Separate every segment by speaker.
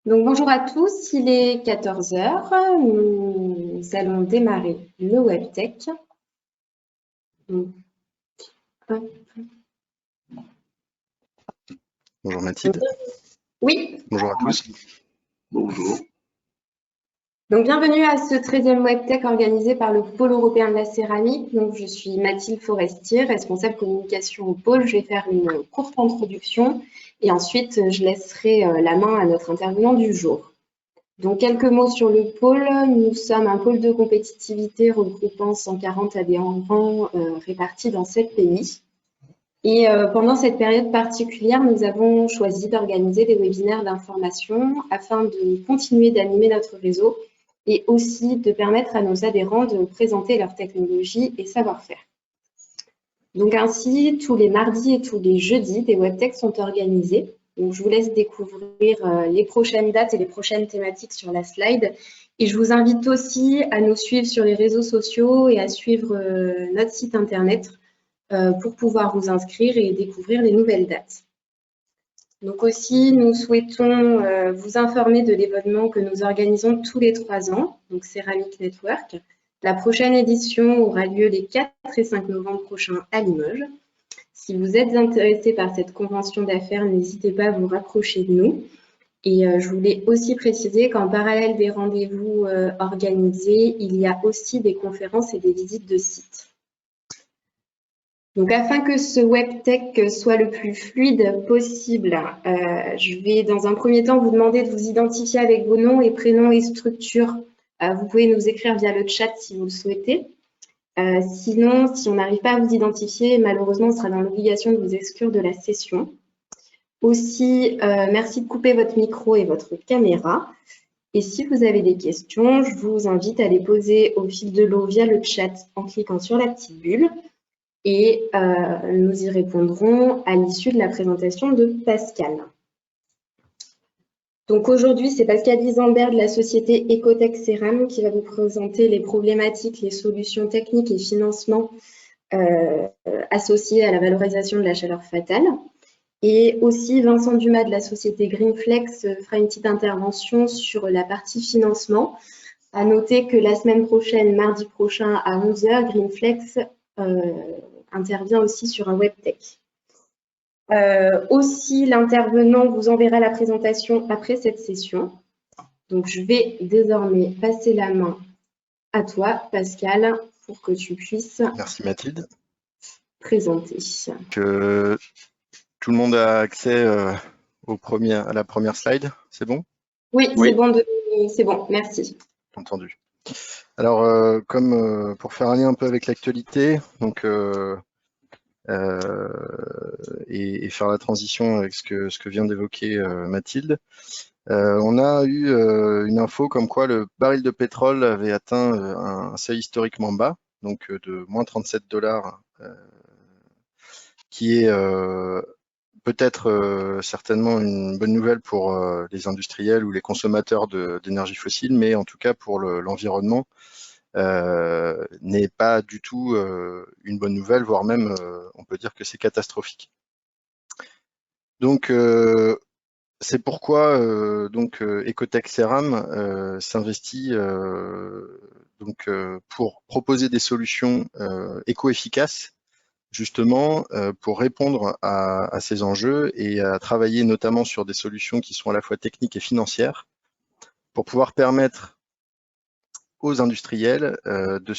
Speaker 1: Donc bonjour à tous, il est 14 heures. Nous allons démarrer le WebTech. Donc, hop.
Speaker 2: Bonjour Mathilde.
Speaker 1: Oui,
Speaker 2: Bonjour à tous.
Speaker 3: Bonjour.
Speaker 1: donc bienvenue à ce 13e WebTech organisé par le Pôle européen de la céramique. Donc je suis Mathilde Forestier, responsable communication au Pôle. Je vais faire une courte introduction et ensuite je laisserai la main à notre intervenant du jour. Donc, quelques mots sur le pôle. Nous sommes un pôle de compétitivité regroupant 140 adhérents répartis dans 7 pays. Et pendant cette période particulière, nous avons choisi d'organiser des webinaires d'information afin de continuer d'animer notre réseau et aussi de permettre à nos adhérents de présenter leurs technologies et savoir-faire. Donc ainsi, tous les mardis et tous les jeudis, des webtechs sont organisés. Donc, je vous laisse découvrir les prochaines dates et les prochaines thématiques sur la slide. Et je vous invite aussi à nous suivre sur les réseaux sociaux et à suivre notre site internet pour pouvoir vous inscrire et découvrir les nouvelles dates. Donc aussi, nous souhaitons vous informer de l'événement que nous organisons tous les 3 ans, donc Ceramic Network. La prochaine édition aura lieu les 4 et 5 novembre prochains à Limoges. Si vous êtes intéressé par cette convention d'affaires, n'hésitez pas à vous rapprocher de nous. Et je voulais aussi préciser qu'en parallèle des rendez-vous organisés, il y a aussi des conférences et des visites de sites. Donc, afin que ce WebTech soit le plus fluide possible, je vais dans un premier temps vous demander de vous identifier avec vos noms et prénoms et structures. Vous pouvez nous écrire via le chat si vous le souhaitez. Sinon, si on n'arrive pas à vous identifier, malheureusement, on sera dans l'obligation de vous exclure de la session. Aussi, merci de couper votre micro et votre caméra. Et si vous avez des questions, je vous invite à les poser au fil de l'eau via le chat en cliquant sur la petite bulle. Et nous y répondrons à l'issue de la présentation de Pascal. Donc aujourd'hui, c'est Pascal Isambert de la société Ecotech Ceram qui va vous présenter les problématiques, les solutions techniques et financements associés à la valorisation de la chaleur fatale. Et aussi, Vincent Dumas de la société Greenflex fera une petite intervention sur la partie financement. À noter que la semaine prochaine, mardi prochain à 11 h, Greenflex intervient aussi sur un WebTech. Aussi, l'intervenant vous enverra la présentation après cette session. Donc, je vais désormais passer la main à toi, Pascal, pour que tu puisses
Speaker 2: Merci Mathilde.
Speaker 1: présenter.
Speaker 2: Que tout le monde a accès à la première slide, c'est bon?
Speaker 1: Oui, c'est bon, merci.
Speaker 2: Entendu. Alors, comme pour faire un lien un peu avec l'actualité, donc et faire la transition avec ce que vient d'évoquer Mathilde, on a eu une info comme quoi le baril de pétrole avait atteint un seuil historiquement bas, donc de moins 37 $, qui est peut-être certainement une bonne nouvelle pour les industriels ou les consommateurs d'énergie fossile, mais en tout cas pour l'environnement, n'est pas du tout une bonne nouvelle, voire même on peut dire que c'est catastrophique. Donc c'est pourquoi Ecotech Ceram s'investit pour proposer des solutions éco-efficaces justement pour répondre à ces enjeux et à travailler notamment sur des solutions qui sont à la fois techniques et financières pour pouvoir permettre aux industriels de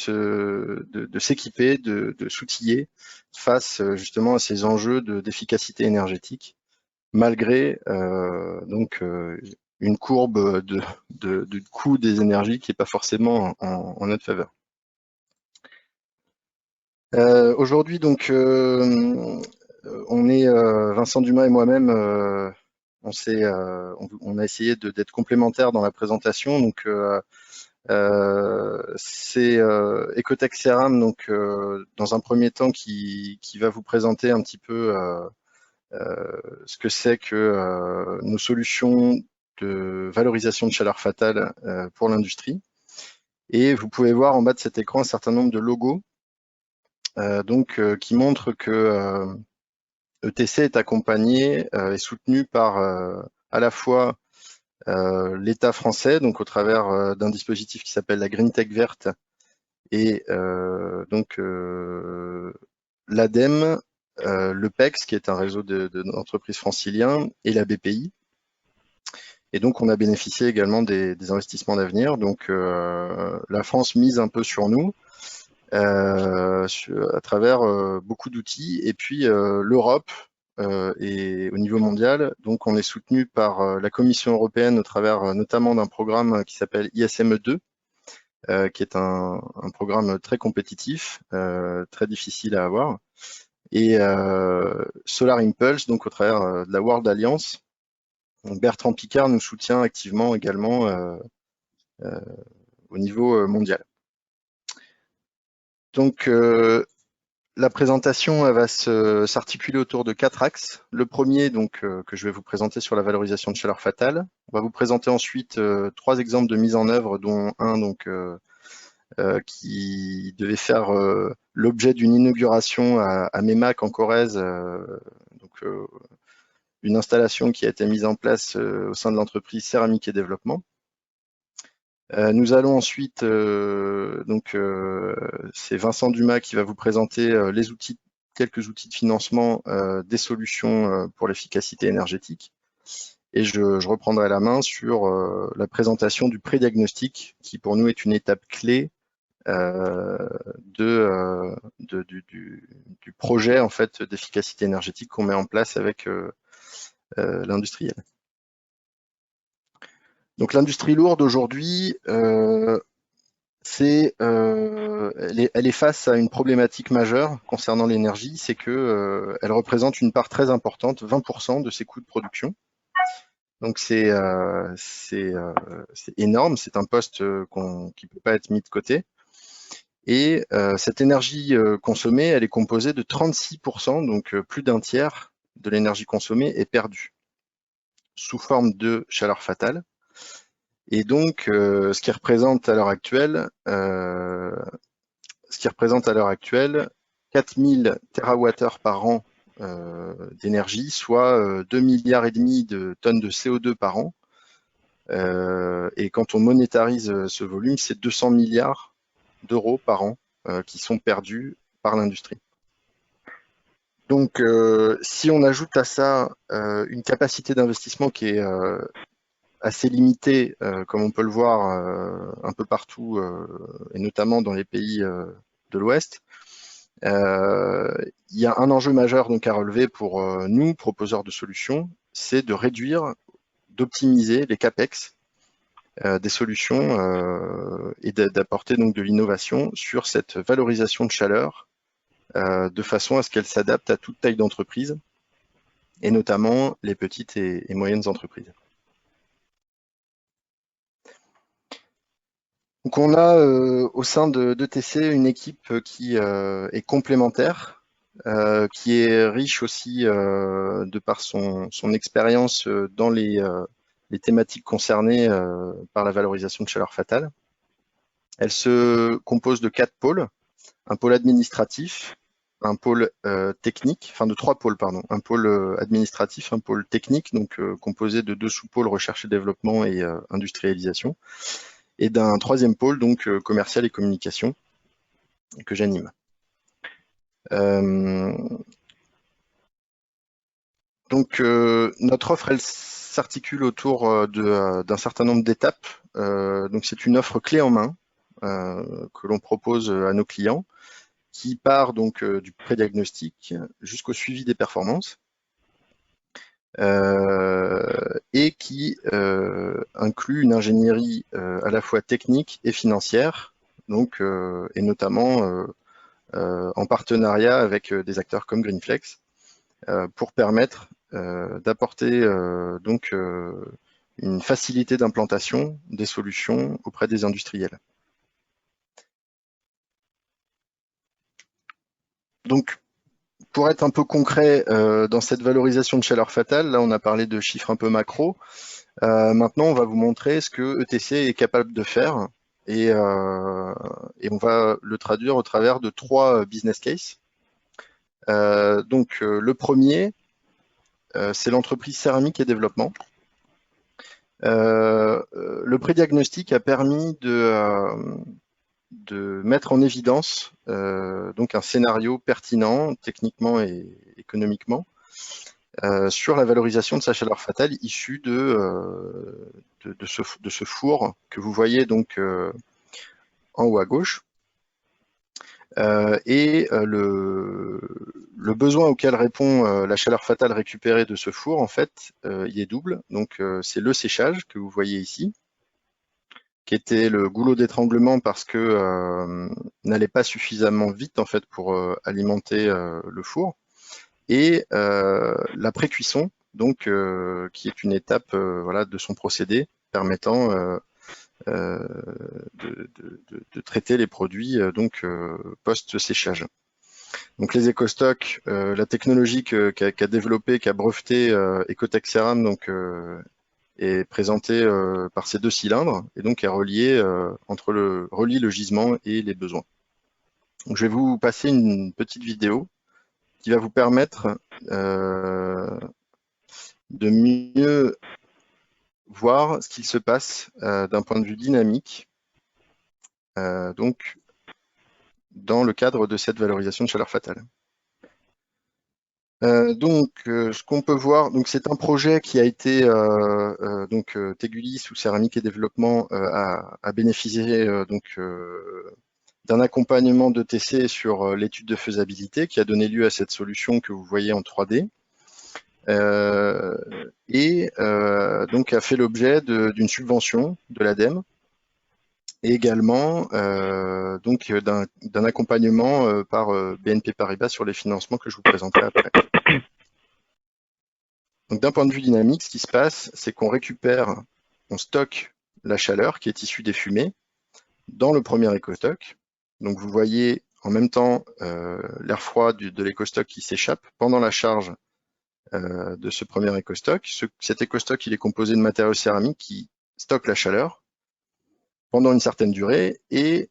Speaker 2: s'équiper, de s'outiller face justement à ces enjeux d'efficacité énergétique, malgré une courbe de coût des énergies qui n'est pas forcément en notre faveur. Aujourd'hui, donc, on est Vincent Dumas et moi-même, on a essayé d'être complémentaires dans la présentation. Donc, c'est Ecotech Ceram, donc dans un premier temps, qui va vous présenter un petit peu ce que c'est que nos solutions de valorisation de chaleur fatale pour l'industrie. Et vous pouvez voir en bas de cet écran un certain nombre de logos qui montrent que ETC est accompagné et soutenu par à la fois l'État français, donc au travers d'un dispositif qui s'appelle la Green Tech verte, et donc l'ADEME, le PEX, qui est un réseau d'entreprises franciliens, et la BPI. Et donc, on a bénéficié également des investissements d'avenir. Donc, la France mise un peu sur nous à travers beaucoup d'outils. Et puis, l'Europe et au niveau mondial, donc on est soutenu par la Commission européenne au travers notamment d'un programme qui s'appelle ISME2, qui est un programme très compétitif, très difficile à avoir. Et Solar Impulse, donc au travers de la World Alliance. Donc Bertrand Picard nous soutient activement également au niveau mondial. Donc la présentation elle va s'articuler autour de 4 axes. Le premier donc que je vais vous présenter sur la valorisation de chaleur fatale. On va vous présenter ensuite 3 exemples de mise en œuvre, dont un donc qui devait faire l'objet d'une inauguration à Meymac en Corrèze, donc une installation qui a été mise en place au sein de l'entreprise Céramique et Développement. Nous allons ensuite, c'est Vincent Dumas qui va vous présenter quelques outils de financement des solutions pour l'efficacité énergétique. Et je reprendrai la main sur la présentation du pré-diagnostic, qui pour nous est une étape clé du projet en fait d'efficacité énergétique qu'on met en place avec l'industriel. Donc l'industrie lourde aujourd'hui, elle est face à une problématique majeure concernant l'énergie, c'est que elle représente une part très importante, 20% de ses coûts de production. Donc c'est énorme, c'est un poste qui ne peut pas être mis de côté. Et cette énergie consommée, elle est composée de 36%, donc plus d'un tiers de l'énergie consommée est perdue sous forme de chaleur fatale. Et donc, ce qui représente à l'heure actuelle 4000 TWh par an d'énergie, soit 2,5 milliards de tonnes de CO2 par an. Et quand on monétarise ce volume, c'est 200 milliards d'euros par an qui sont perdus par l'industrie. Donc, si on ajoute à ça une capacité d'investissement qui est assez limitée, comme on peut le voir un peu partout, et notamment dans les pays de l'Ouest, il y a un enjeu majeur donc à relever pour nous, proposeurs de solutions, c'est de réduire, d'optimiser les CAPEX des solutions et d'apporter donc de l'innovation sur cette valorisation de chaleur de façon à ce qu'elle s'adapte à toute taille d'entreprise et notamment les petites et moyennes entreprises. Donc on a au sein d'ETC une équipe qui est complémentaire, qui est riche aussi de par son expérience dans les thématiques concernées par la valorisation de chaleur fatale. Elle se compose de 4 pôles, un pôle administratif, un pôle technique, enfin de 3 pôles, pardon, un pôle administratif, un pôle technique, donc composé de 2 sous-pôles recherche et développement et industrialisation, et d'un 3e pôle, donc commercial et communication, que j'anime. Donc notre offre, elle s'articule autour d'un certain nombre d'étapes. Donc c'est une offre clé en main que l'on propose à nos clients, qui part donc du pré-diagnostic jusqu'au suivi des performances et qui inclut une ingénierie à la fois technique et financière, donc et notamment en partenariat avec des acteurs comme Greenflex pour permettre d'apporter donc une facilité d'implantation des solutions auprès des industriels. Donc, pour être un peu concret dans cette valorisation de chaleur fatale, là on a parlé de chiffres un peu macro. Maintenant, on va vous montrer ce que ETC est capable de faire et on va le traduire au travers de 3 business cases. Donc, le premier, c'est l'entreprise Céramique et Développement. Le prédiagnostic a permis de mettre en évidence donc un scénario pertinent techniquement et économiquement sur la valorisation de sa chaleur fatale issue de ce four que vous voyez donc en haut à gauche. Le besoin auquel répond la chaleur fatale récupérée de ce four, en fait, il est double. Donc, c'est le séchage que vous voyez ici, qui était le goulot d'étranglement parce que n'allait pas suffisamment vite en fait pour alimenter le four, et la précuisson, donc qui est une étape voilà, de son procédé permettant de traiter les produits donc post-séchage. Donc les éco-stocks, la technologie qu'a développée, qu'a breveté Ecotech Ceram, donc est présentée par ces deux cylindres et donc est reliée relie le gisement et les besoins. Donc, je vais vous passer une petite vidéo qui va vous permettre de mieux voir ce qu'il se passe d'un point de vue dynamique donc dans le cadre de cette valorisation de chaleur fatale. Ce qu'on peut voir, donc c'est un projet qui a été Tegulis ou Céramique et Développement a bénéficié d'un accompagnement d'ETC sur l'étude de faisabilité qui a donné lieu à cette solution que vous voyez en 3D donc a fait l'objet d'une subvention de l'ADEME et également donc d'un accompagnement par BNP Paribas sur les financements que je vous présenterai après. Donc d'un point de vue dynamique, ce qui se passe, c'est qu'on récupère, on stocke la chaleur qui est issue des fumées dans le premier éco-stock. Donc vous voyez en même temps l'air froid de l'éco-stock qui s'échappe pendant la charge de ce premier éco-stock. Cet éco-stock, il est composé de matériaux céramiques qui stockent la chaleur pendant une certaine durée et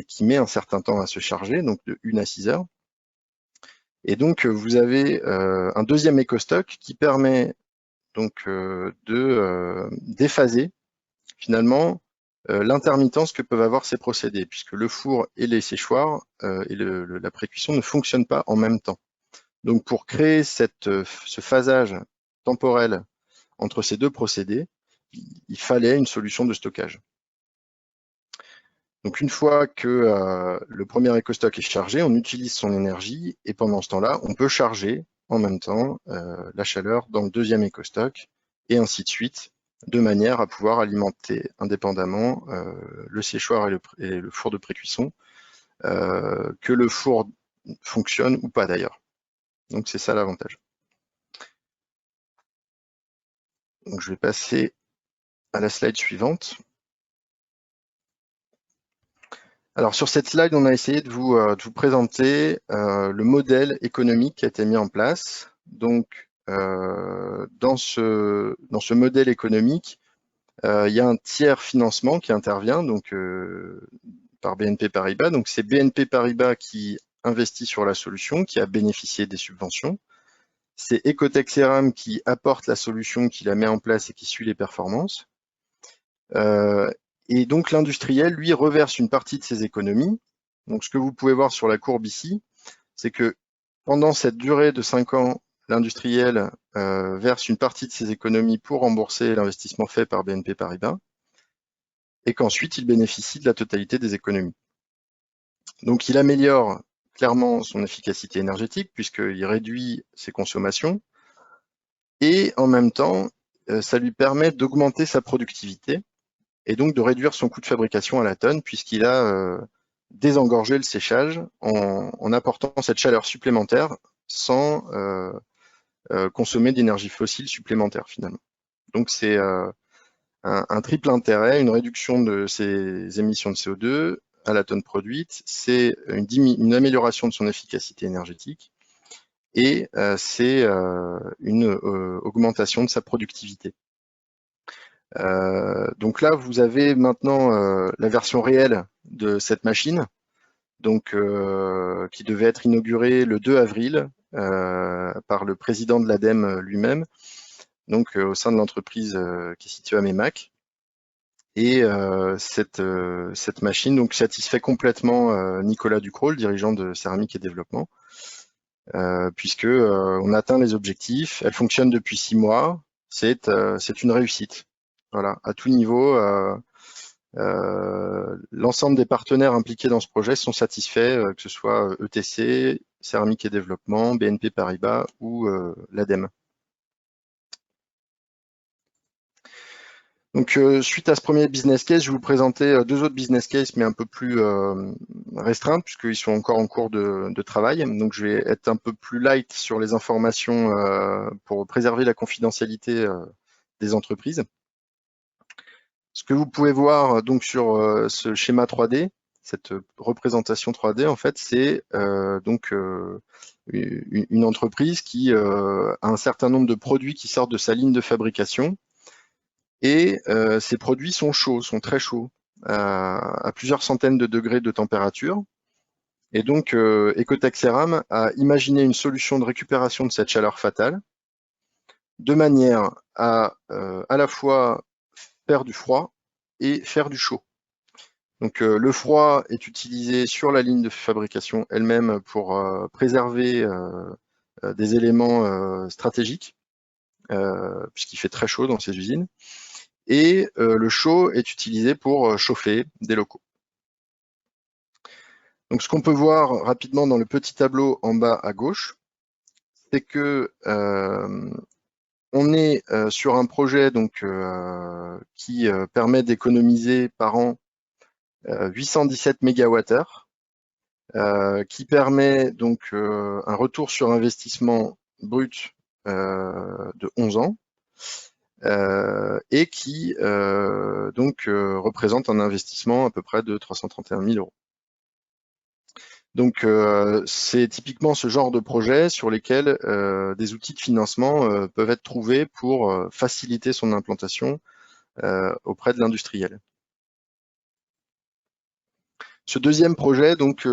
Speaker 2: qui met un certain temps à se charger, donc de 1 à 6 heures. Et donc, vous avez un deuxième éco-stock qui permet donc de déphaser finalement l'intermittence que peuvent avoir ces procédés, puisque le four et les séchoirs et la précuisson ne fonctionnent pas en même temps. Donc, pour créer ce phasage temporel entre ces deux procédés, il fallait une solution de stockage. Donc une fois que le premier éco-stock est chargé, on utilise son énergie et pendant ce temps-là, on peut charger en même temps la chaleur dans le deuxième éco-stock et ainsi de suite, de manière à pouvoir alimenter indépendamment le séchoir et le four de précuisson, que le four fonctionne ou pas d'ailleurs. Donc c'est ça l'avantage. Donc je vais passer à la slide suivante. Alors sur cette slide, on a essayé de vous présenter le modèle économique qui a été mis en place. Donc dans ce modèle économique, il y a un tiers financement qui intervient donc par BNP Paribas. Donc c'est BNP Paribas qui investit sur la solution, qui a bénéficié des subventions. C'est Ecotech Ceram qui apporte la solution, qui la met en place et qui suit les performances. Et donc l'industriel, lui, reverse une partie de ses économies. Donc ce que vous pouvez voir sur la courbe ici, c'est que pendant cette durée de 5 ans, l'industriel verse une partie de ses économies pour rembourser l'investissement fait par BNP Paribas, et qu'ensuite il bénéficie de la totalité des économies. Donc il améliore clairement son efficacité énergétique puisqu'il réduit ses consommations, et en même temps, ça lui permet d'augmenter sa productivité, et donc de réduire son coût de fabrication à la tonne, puisqu'il a désengorgé le séchage en apportant cette chaleur supplémentaire sans consommer d'énergie fossile supplémentaire finalement. Donc c'est un triple intérêt, une réduction de ses émissions de CO2 à la tonne produite, c'est une amélioration de son efficacité énergétique, et c'est une augmentation de sa productivité. Donc là, vous avez maintenant la version réelle de cette machine, donc qui devait être inaugurée le 2 avril par le président de l'ADEME lui-même. donc au sein de l'entreprise qui est située à Meymac. Et cette machine donc satisfait complètement Nicolas Ducrot, le dirigeant de Céramique et Développement, puisque on atteint les objectifs. Elle fonctionne depuis 6 mois. C'est une réussite. Voilà, à tout niveau. L'ensemble des partenaires impliqués dans ce projet sont satisfaits, que ce soit ETC, Céramique et Développement, BNP Paribas ou l'ADEME. Donc, suite à ce premier business case, je vais vous présenter 2 autres business cases, mais un peu plus restreints, puisqu'ils sont encore en cours de travail. Donc, je vais être un peu plus light sur les informations pour préserver la confidentialité des entreprises. Ce que vous pouvez voir donc sur ce schéma 3D, cette représentation 3D, en fait, c'est donc une entreprise qui a un certain nombre de produits qui sortent de sa ligne de fabrication. Et ces produits sont chauds, sont très chauds, à plusieurs centaines de degrés de température. Et donc, Ecotech Ceram a imaginé une solution de récupération de cette chaleur fatale, de manière à la fois faire du froid et faire du chaud. Donc, le froid est utilisé sur la ligne de fabrication elle-même pour préserver des éléments stratégiques, puisqu'il fait très chaud dans ces usines. Et le chaud est utilisé pour chauffer des locaux. Donc ce qu'on peut voir rapidement dans le petit tableau en bas à gauche, c'est que on est sur un projet donc qui permet d'économiser par an 817 MWh, qui permet donc un retour sur investissement brut de 11 ans. Et qui donc représente un investissement à peu près de 331 000 euros. Donc c'est typiquement ce genre de projet sur lesquels des outils de financement peuvent être trouvés pour faciliter son implantation auprès de l'industriel. Ce deuxième projet donc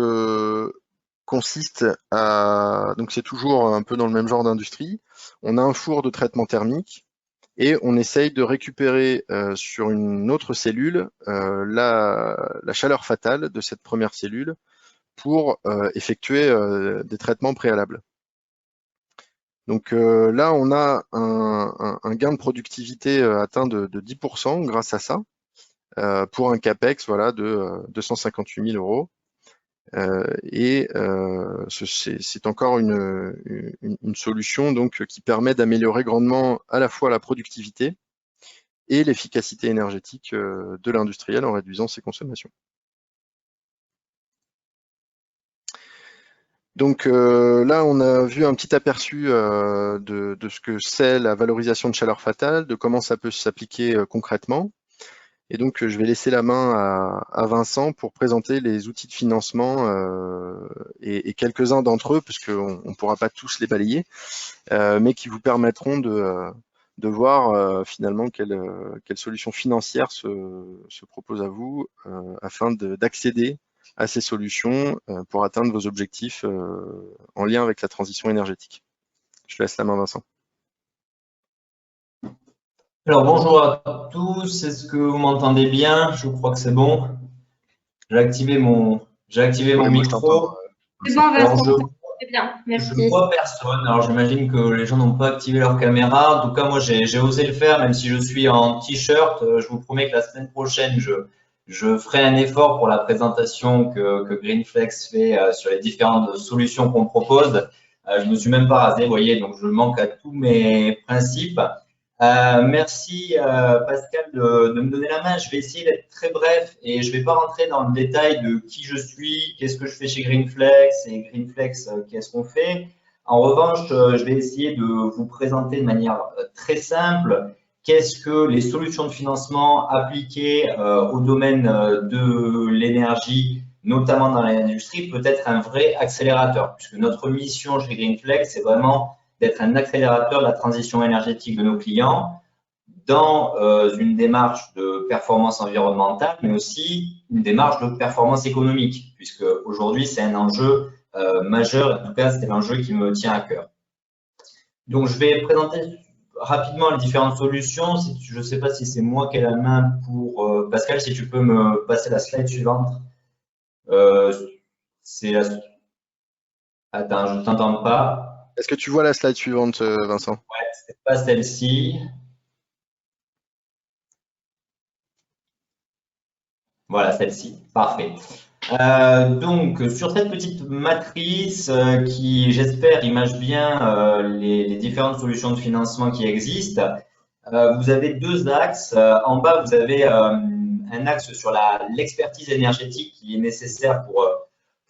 Speaker 2: consiste à, donc c'est toujours un peu dans le même genre d'industrie. On a un four de traitement thermique et on essaye de récupérer sur une autre cellule la chaleur fatale de cette première cellule pour effectuer des traitements préalables. Donc là, on a un gain de productivité atteint de 10% grâce à ça, pour un CAPEX voilà, de 258 000 euros. Et c'est encore une solution donc qui permet d'améliorer grandement à la fois la productivité et l'efficacité énergétique de l'industriel en réduisant ses consommations. Donc là, on a vu un petit aperçu de ce que c'est la valorisation de chaleur fatale, de comment ça peut s'appliquer concrètement. Et donc, je vais laisser la main à Vincent pour présenter les outils de financement et quelques-uns d'entre eux, parce qu'on ne pourra pas tous les balayer, mais qui vous permettront de voir finalement quelle solution financière se propose à vous afin d'accéder à ces solutions pour atteindre vos objectifs en lien avec la transition énergétique. Je te laisse la main, Vincent.
Speaker 3: Alors bonjour à tous, est-ce que vous m'entendez bien? Je crois que c'est bon. J'ai activé mon micro.
Speaker 1: C'est bon, Vincent, c'est bien, merci.
Speaker 3: Je ne vois personne, alors j'imagine que les gens n'ont pas activé leur caméra. En tout cas, moi j'ai osé le faire, même si je suis en t-shirt. Je vous promets que la semaine prochaine, je ferai un effort pour la présentation que Greenflex fait sur les différentes solutions qu'on propose. Je ne me suis même pas rasé, vous voyez, donc je manque à tous mes principes. Merci Pascal de me donner la main. Je vais essayer d'être très bref et je ne vais pas rentrer dans le détail de qui je suis, qu'est-ce que je fais chez Greenflex et Greenflex, qu'est-ce qu'on fait. En revanche, je vais essayer de vous présenter de manière très simple qu'est-ce que les solutions de financement appliquées au domaine de l'énergie, notamment dans l'industrie, peut être un vrai accélérateur, puisque notre mission chez Greenflex, c'est vraiment d'être un accélérateur de la transition énergétique de nos clients dans une démarche de performance environnementale, mais aussi une démarche de performance économique, puisque aujourd'hui, c'est un enjeu majeur, en tout cas, c'est l'enjeu qui me tient à cœur. Donc, je vais présenter rapidement les différentes solutions. Je ne sais pas si c'est moi qui ai la main pour Pascal, si tu peux me passer la slide suivante. C'est la... Attends, je ne t'entends pas.
Speaker 2: Est-ce que tu vois la slide suivante, Vincent?
Speaker 3: Ouais, c'est pas celle-ci. Voilà, celle-ci. Parfait. Donc, sur cette petite matrice qui, j'espère, image bien les différentes solutions de financement qui existent, vous avez deux axes. En bas, vous avez un axe sur l'expertise énergétique qui est nécessaire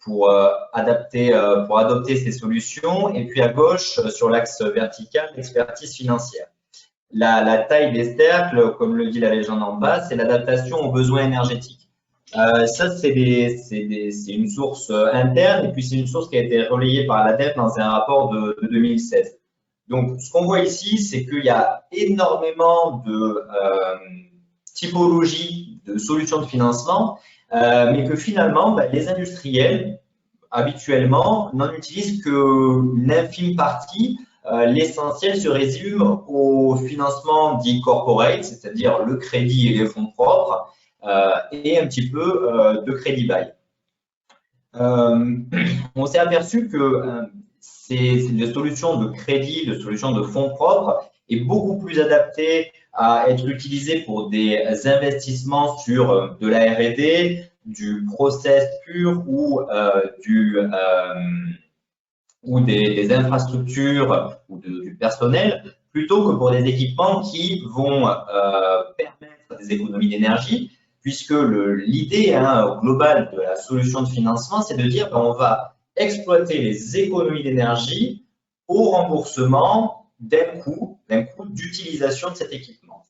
Speaker 3: pour adopter ces solutions. Et puis à gauche, sur l'axe vertical, l'expertise financière. La taille des cercles, comme le dit la légende en bas, c'est l'adaptation aux besoins énergétiques. Ça, c'est une source interne et puis c'est une source qui a été relayée par l'ADEME dans un rapport de 2016. Donc, ce qu'on voit ici, c'est qu'il y a énormément de typologies de solutions de financement, mais que finalement, les industriels, habituellement, n'en utilisent qu'une infime partie. L'essentiel se résume au financement dit corporate, c'est-à-dire le crédit et les fonds propres, et un petit peu de crédit bail. On s'est aperçu que ces solutions de crédit, de solutions de fonds propres est beaucoup plus adaptée à être utilisée pour des investissements sur de la R&D, du process pur ou des infrastructures ou du personnel, plutôt que pour des équipements qui vont permettre des économies d'énergie, puisque l'idée globale de la solution de financement, c'est de dire qu'on va exploiter les économies d'énergie au remboursement d'un coût d'utilisation de cet équipement.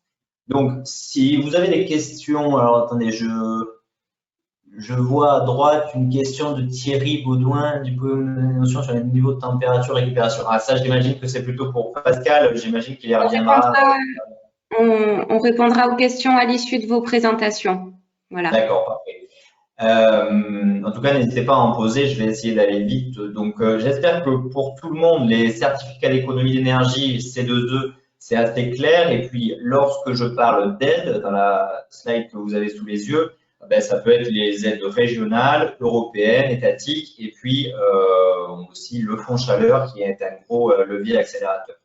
Speaker 3: Donc, si vous avez des questions, alors attendez, je vois à droite une question de Thierry Baudouin, du coup, une notion sur les niveaux de température récupération. Ah, ça, j'imagine que c'est plutôt pour Pascal, j'imagine qu'il y reviendra.
Speaker 1: On répondra aux questions à l'issue de vos présentations. Voilà.
Speaker 3: D'accord, parfait. En tout cas, n'hésitez pas à en poser, je vais essayer d'aller vite. Donc, j'espère que pour tout le monde, les certificats d'économie d'énergie, C2E, c'est assez clair. Et puis, lorsque je parle d'aide, dans la slide que vous avez sous les yeux, ça peut être les aides régionales, européennes, étatiques, et puis aussi le fonds chaleur qui est un gros levier accélérateur.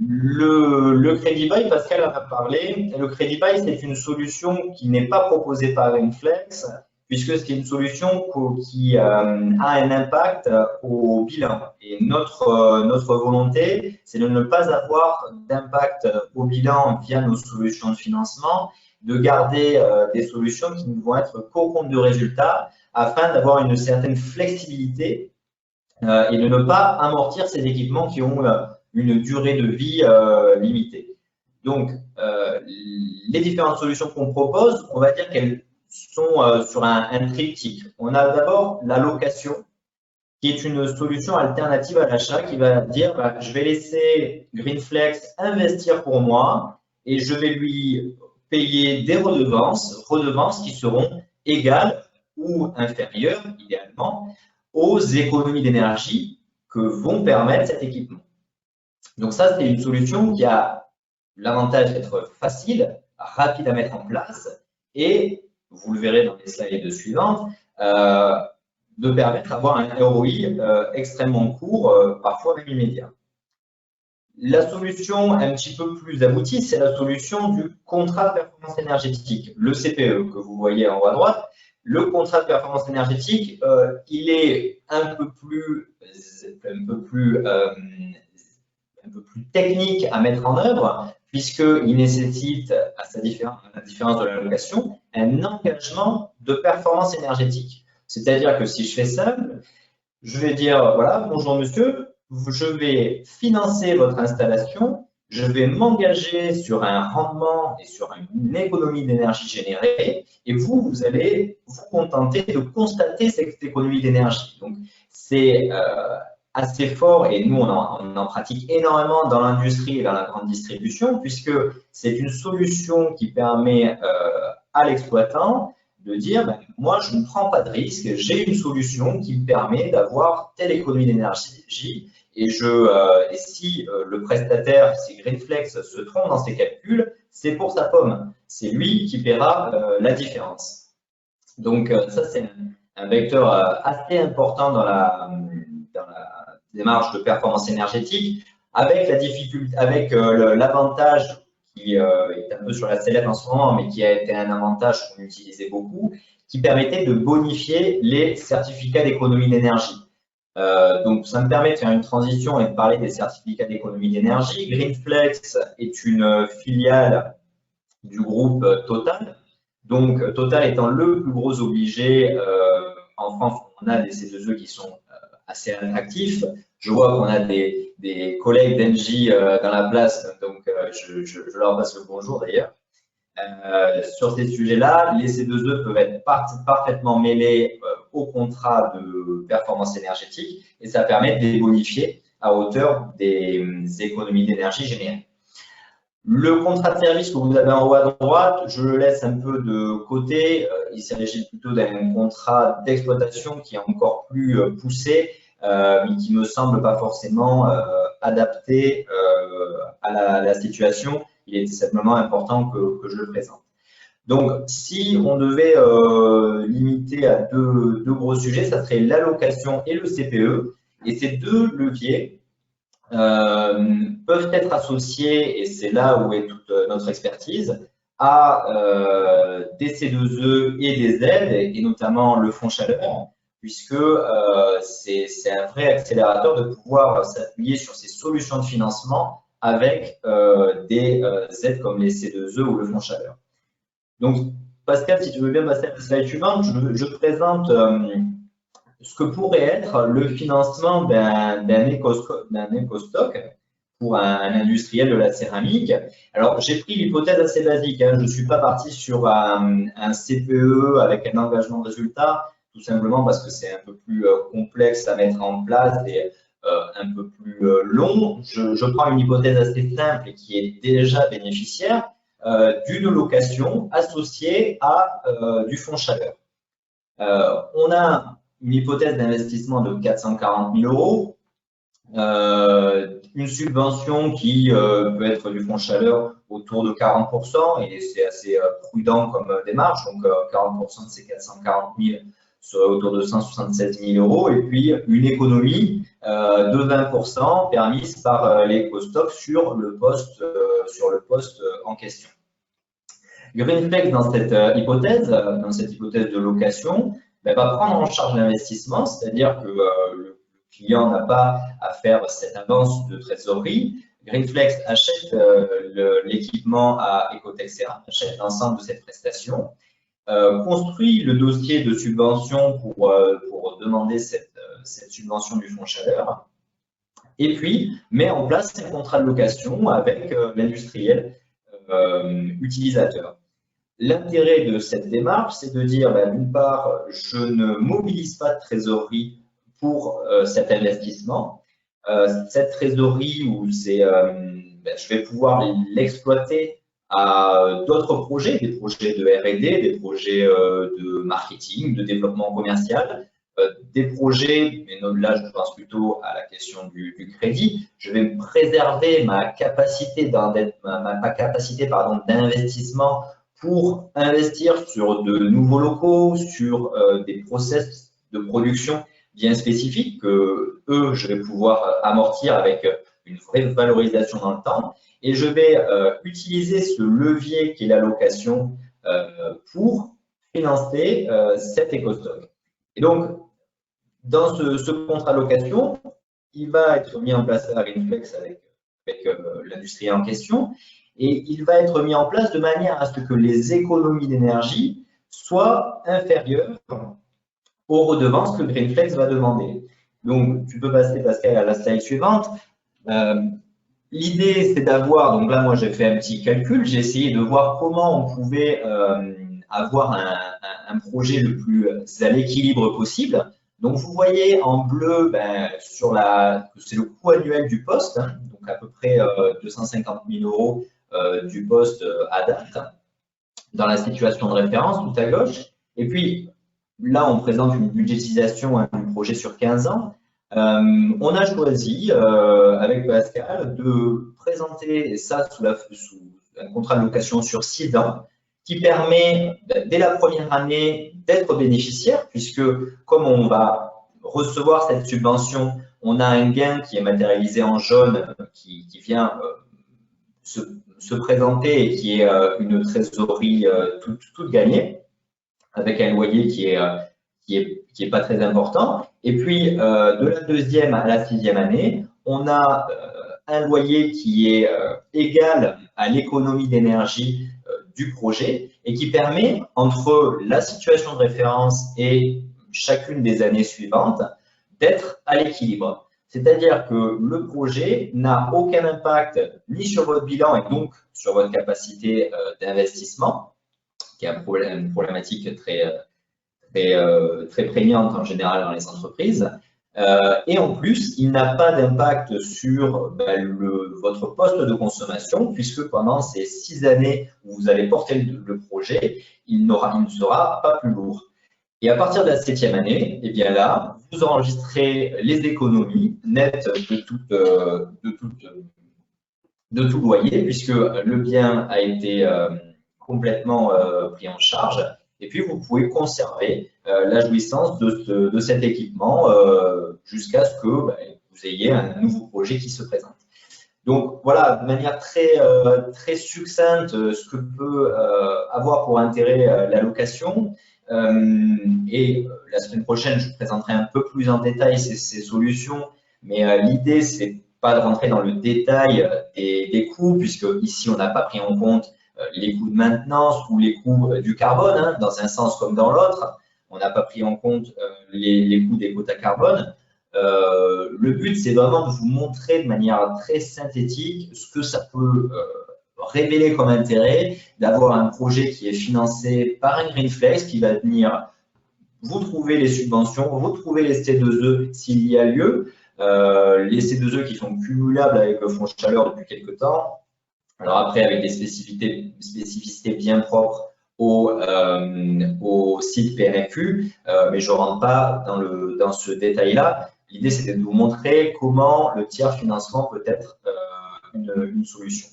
Speaker 3: Le crédit bail, Pascal en a parlé. Le crédit bail, c'est une solution qui n'est pas proposée par Greenflex, puisque c'est une solution qui a un impact au bilan. Et notre volonté, c'est de ne pas avoir d'impact au bilan via nos solutions de financement, de garder des solutions qui ne vont être qu'au compte de résultats, afin d'avoir une certaine flexibilité et de ne pas amortir ces équipements qui ont une durée de vie limitée. Donc, les différentes solutions qu'on propose, on va dire qu'elles sont sur un triptyque. On a d'abord la location, qui est une solution alternative à l'achat qui va dire je vais laisser Greenflex investir pour moi et je vais lui payer des redevances qui seront égales ou inférieures, idéalement, aux économies d'énergie que vont permettre cet équipement. Donc ça, c'est une solution qui a l'avantage d'être facile, rapide à mettre en place et, vous le verrez dans les slides suivantes, de permettre d'avoir un ROI extrêmement court, parfois même immédiat. La solution un petit peu plus aboutie, c'est la solution du contrat de performance énergétique, le CPE, que vous voyez en haut à droite. Le contrat de performance énergétique, il est un peu plus technique à mettre en œuvre, puisqu'il nécessite, à la différence de la location, un engagement de performance énergétique. C'est-à-dire que si je fais simple, je vais dire, voilà, bonjour monsieur, je vais financer votre installation, je vais m'engager sur un rendement et sur une économie d'énergie générée, et vous allez vous contenter de constater cette économie d'énergie. Donc, c'est assez fort, et nous, on en pratique énormément dans l'industrie et dans la grande distribution, puisque c'est une solution qui permet à l'exploitant de dire, moi, je ne prends pas de risque, j'ai une solution qui me permet d'avoir telle économie d'énergie Et si le prestataire, si Greenflex, se trompe dans ses calculs, c'est pour sa pomme. C'est lui qui paiera la différence. Donc ça, c'est un vecteur assez important dans la démarche de performance énergétique, avec la difficulté, avec l'avantage qui est un peu sur la sellette en ce moment, mais qui a été un avantage qu'on utilisait beaucoup, qui permettait de bonifier les certificats d'économie d'énergie. Donc, ça me permet de faire une transition et de parler des certificats d'économie d'énergie. Greenflex est une filiale du groupe Total. Donc, Total étant le plus gros obligé en France, on a des C2E qui sont assez attractifs. Je vois qu'on a des collègues d'Engie dans la place, donc je leur passe le bonjour d'ailleurs. Sur ces sujets-là, les C2E peuvent être parfaitement mêlés au contrat de performance énergétique et ça permet de les bonifier à hauteur des économies d'énergie générées. Le contrat de service que vous avez en haut à droite, je le laisse un peu de côté. Il s'agit plutôt d'un contrat d'exploitation qui est encore plus poussé, mais qui ne me semble pas forcément adapté à la situation. Il est simplement important que je le présente. Donc, si on devait limiter à deux gros sujets, ça serait l'allocation et le CPE. Et ces deux leviers peuvent être associés, et c'est là où est toute notre expertise, à des C2E et des aides, et notamment le fonds chaleur, puisque c'est un vrai accélérateur de pouvoir s'appuyer sur ces solutions de financement avec des aides comme les C2E ou le fonds chaleur. Donc, Pascal, si tu veux bien passer à la slide suivante, je présente ce que pourrait être le financement d'un éco-stock pour un industriel de la céramique. Alors, j'ai pris l'hypothèse assez basique, hein. Je ne suis pas parti sur un CPE avec un engagement de résultat, tout simplement parce que c'est un peu plus complexe à mettre en place et un peu plus long. Je prends une hypothèse assez simple et qui est déjà bénéficiaire d'une location associée à du fonds chaleur. On a une hypothèse d'investissement de 440 000 euros, une subvention qui peut être du fonds chaleur autour de 40%, et c'est assez prudent comme démarche, donc 40% de ces 440 000 serait autour de 167 000 euros, et puis une économie de 20% permise par l'éco-stock sur le poste en question. Greenflex, dans cette hypothèse de location, va prendre en charge l'investissement, c'est-à-dire que le client n'a pas à faire cette avance de trésorerie. Greenflex achète l'équipement à Ecotexera, achète l'ensemble de cette prestation, construit le dossier de subvention pour demander cette subvention du fonds chaleur, et puis met en place un contrat de location avec l'industriel utilisateur. L'intérêt de cette démarche, c'est de dire, d'une part, je ne mobilise pas de trésorerie pour cet investissement. Cette trésorerie, je vais pouvoir l'exploiter à d'autres projets, des projets de R&D, des projets de marketing, de développement commercial, des projets, mais là je pense plutôt à la question du crédit. Je vais préserver ma capacité d'investissement pour investir sur de nouveaux locaux, sur des process de production bien spécifiques que je vais pouvoir amortir avec une vraie valorisation dans le temps. Et je vais utiliser ce levier qui est la location pour financer cet éco-stock. Et donc, dans ce contrat de location, il va être mis en place à Greenflex avec l'industrie en question, et il va être mis en place de manière à ce que les économies d'énergie soient inférieures aux redevances que Greenflex va demander. Donc, tu peux passer, Pascal, à la slide suivante. L'idée, c'est d'avoir, donc là, moi, j'ai fait un petit calcul, j'ai essayé de voir comment on pouvait avoir un projet le plus à l'équilibre possible. Donc, vous voyez en bleu, c'est le coût annuel du poste, hein, donc à peu près 250 000 euros du poste à date, dans la situation de référence, tout à gauche. Et puis, là, on présente une budgétisation du projet sur 15 ans. On a choisi, avec Pascal, de présenter ça sous un contrat de location sur 6 ans, qui permet, dès la première année, d'être bénéficiaire, puisque comme on va recevoir cette subvention, on a un gain qui est matérialisé en jaune, qui vient se présenter et qui est une trésorerie toute gagnée, avec un loyer qui est pas très important. Et puis, de la deuxième à la 6e année, on a un loyer qui est égal à l'économie d'énergie du projet et qui permet, entre la situation de référence et chacune des années suivantes, d'être à l'équilibre. C'est-à-dire que le projet n'a aucun impact ni sur votre bilan et donc sur votre capacité d'investissement, qui est une problématique très prégnante en général dans les entreprises. Et en plus, il n'a pas d'impact sur votre poste de consommation, puisque pendant ces 6 années où vous allez porter le projet, il ne sera pas plus lourd. Et à partir de la 7e année, eh bien là, vous enregistrez les économies nettes de tout loyer, puisque le bien a été complètement pris en charge. Et puis, vous pouvez conserver la jouissance de cet équipement jusqu'à ce que vous ayez un nouveau projet qui se présente. Donc voilà, de manière très succincte, ce que peut avoir pour intérêt la location. Et la semaine prochaine, je présenterai un peu plus en détail ces solutions, mais l'idée, c'est pas de rentrer dans le détail des coûts, puisque ici, on n'a pas pris en compte les coûts de maintenance ou les coûts du carbone, hein, dans un sens comme dans l'autre. On n'a pas pris en compte les coûts des quotas carbone. Le but, c'est vraiment de vous montrer de manière très synthétique ce que ça peut révéler comme intérêt d'avoir un projet qui est financé par un Greenflex qui va venir vous trouver les subventions, vous trouver les C2E s'il y a lieu, les C2E qui sont cumulables avec le fonds chaleur depuis quelques temps. Alors après, avec des spécificités bien propres au site PRFU, mais je ne rentre pas dans ce détail-là. L'idée, c'était de vous montrer comment le tiers financement peut être une solution.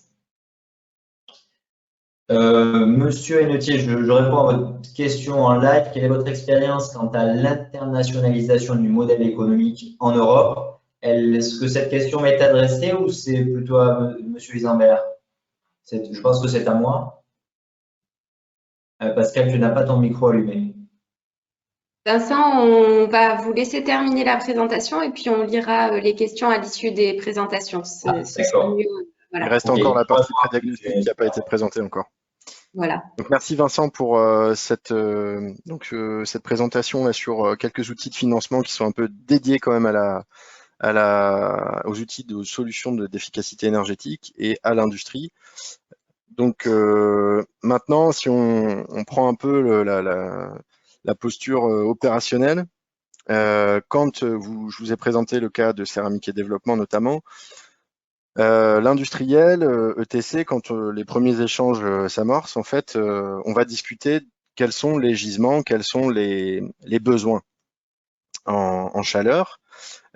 Speaker 3: Monsieur Hennetier, je réponds à votre question en live. Quelle est votre expérience quant à l'internationalisation du modèle économique en Europe? Est-ce que cette question m'est adressée ou c'est plutôt à Monsieur Isambert? Je pense que c'est à moi. Pascal, tu n'as pas ton micro allumé.
Speaker 1: Vincent, on va vous laisser terminer la présentation et puis on lira les questions à l'issue des présentations.
Speaker 3: D'accord.
Speaker 2: Voilà. Il reste encore la partie prédiagnostic qui n'a pas été présentée encore.
Speaker 1: Voilà.
Speaker 2: Donc, merci Vincent pour cette présentation là, sur quelques outils de financement qui sont un peu dédiés quand même aux outils de solutions d'efficacité énergétique et à l'industrie. Donc maintenant, si on prend un peu la posture opérationnelle, quand je vous ai présenté le cas de Céramique et Développement notamment, l'industriel, ETC, quand les premiers échanges s'amorcent, en fait, on va discuter quels sont les gisements, quels sont les besoins en chaleur.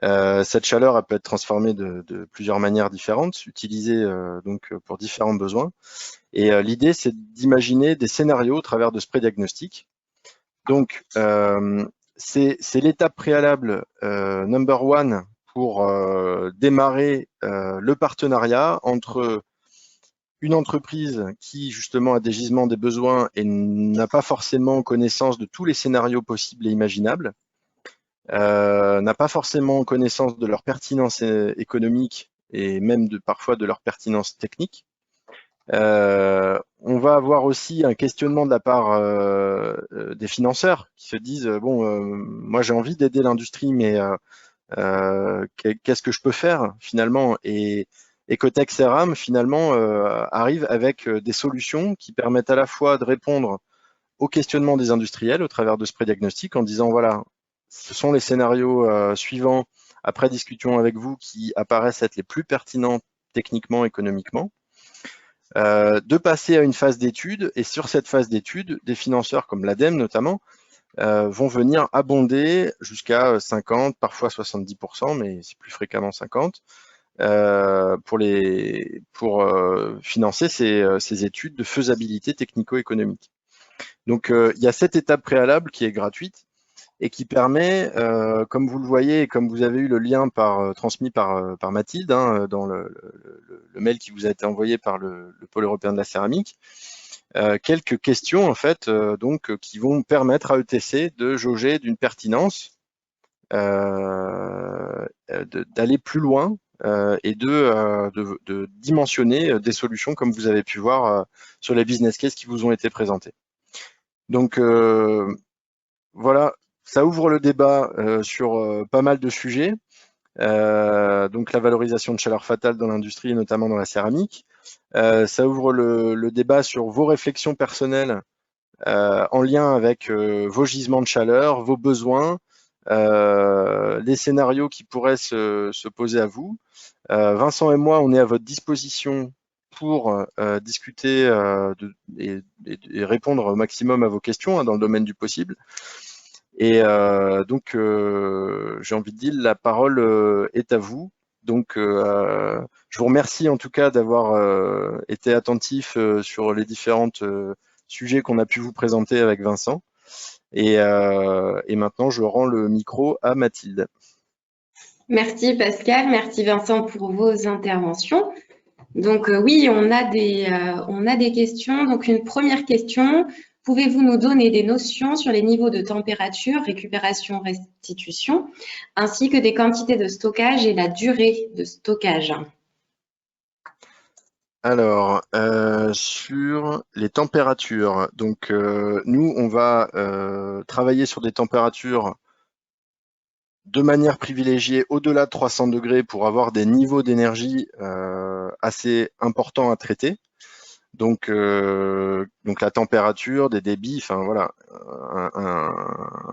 Speaker 2: Cette chaleur, elle peut être transformée de plusieurs manières différentes, utilisée donc pour différents besoins. Et l'idée, c'est d'imaginer des scénarios au travers de ce prédiagnostic. Donc, c'est l'étape préalable number one pour démarrer le partenariat entre une entreprise qui justement a des gisements, des besoins et n'a pas forcément connaissance de tous les scénarios possibles et imaginables, n'a pas forcément connaissance de leur pertinence économique et même parfois de leur pertinence technique. On va avoir aussi un questionnement de la part des financeurs qui se disent bon, moi j'ai envie d'aider l'industrie, mais qu'est-ce que je peux faire finalement? Et Ecotech Ceram finalement arrive avec des solutions qui permettent à la fois de répondre aux questionnements des industriels au travers de ce prédiagnostic en disant voilà, ce sont les scénarios suivants après discussion avec vous qui apparaissent être les plus pertinents techniquement, économiquement. De passer à une phase d'étude et sur cette phase d'étude, des financeurs comme l'ADEME notamment vont venir abonder jusqu'à 50, parfois 70%, mais c'est plus fréquemment 50, pour financer ces études de faisabilité technico-économique. Donc, il y a cette étape préalable qui est gratuite et qui permet, comme vous le voyez et comme vous avez eu le lien transmis par Mathilde, hein, dans le mail qui vous a été envoyé par le Pôle européen de la céramique, quelques questions en fait, donc qui vont permettre à ETC de jauger d'une pertinence, d'aller plus loin et de dimensionner des solutions comme vous avez pu voir sur les business cases qui vous ont été présentés. Donc voilà, ça ouvre le débat sur pas mal de sujets. Donc la valorisation de chaleur fatale dans l'industrie, notamment dans la céramique. Ça ouvre le débat sur vos réflexions personnelles en lien avec vos gisements de chaleur, vos besoins, les scénarios qui pourraient se poser à vous. Vincent et moi, on est à votre disposition pour discuter et répondre au maximum à vos questions hein, dans le domaine du possible. Et donc, j'ai envie de dire, la parole est à vous. Donc, je vous remercie en tout cas d'avoir été attentif sur les différents sujets qu'on a pu vous présenter avec Vincent. Et maintenant, je rends le micro à Mathilde.
Speaker 1: Merci Pascal, merci Vincent pour vos interventions. Donc oui, on a des questions. Donc une première question, pouvez-vous nous donner des notions sur les niveaux de température, récupération, restitution, ainsi que des quantités de stockage et la durée de stockage?
Speaker 2: Alors, sur les températures, donc nous, on va travailler sur des températures de manière privilégiée au-delà de 300 degrés pour avoir des niveaux d'énergie assez importants à traiter. Donc la température, des débits, enfin voilà,